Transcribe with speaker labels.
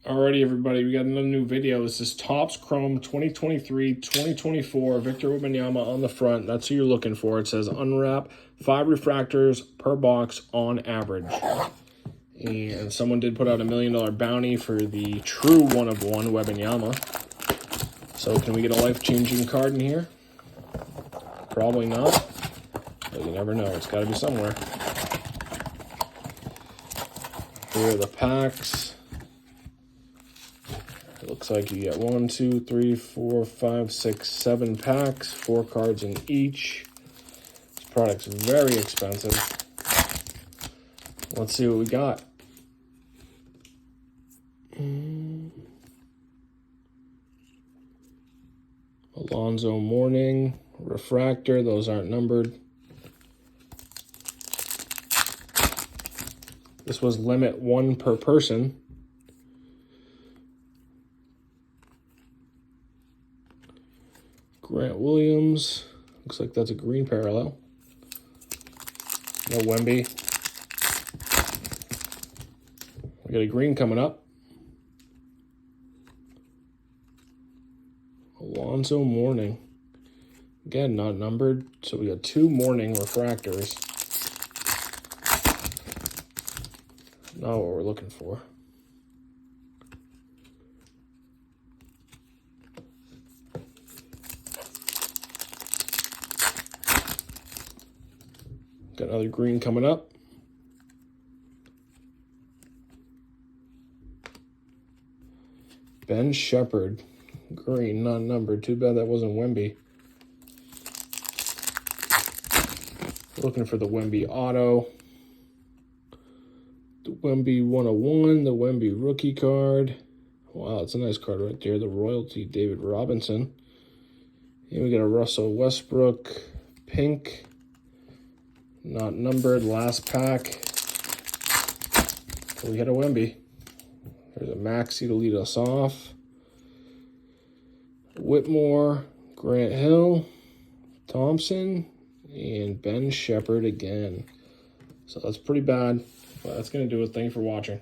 Speaker 1: Alrighty, everybody, we got another new video. This is Topps Chrome 2023-2024 Victor Wembanyama on the front. That's who you're looking for. It says unwrap, 5 refractors per box on average. And someone did put out $1 million bounty for the true one-of-one Wembanyama. So can we get a life-changing card in here? Probably not, but you never know. It's got to be somewhere. Here are the packs. It looks like you get 1, 2, 3, 4, 5, 6, 7 packs, 4 cards in each. This product's very expensive. Let's see what we got. Alonzo Mourning, Refractor, those aren't numbered. This was limit 1 per person. Grant Williams, looks like that's a green parallel. No Wemby. We got a green coming up. Alonzo Mourning. Again, not numbered, so we got 2 Mourning refractors. Not what we're looking for. Got another green coming up. Sheppard, green, not numbered. Too bad that wasn't Wemby. Looking for the Wemby auto. The Wemby 101, the Wemby rookie card. Wow, it's a nice card right there. The royalty, David Robinson. And we got a Russell Westbrook, pink. Not numbered, last pack. We got a Wemby. There's a Maxey to lead us off. Whitmore, Grant Hill, Thompson, and Sheppard again. So that's pretty bad, but that's going to do it. Thank you for watching.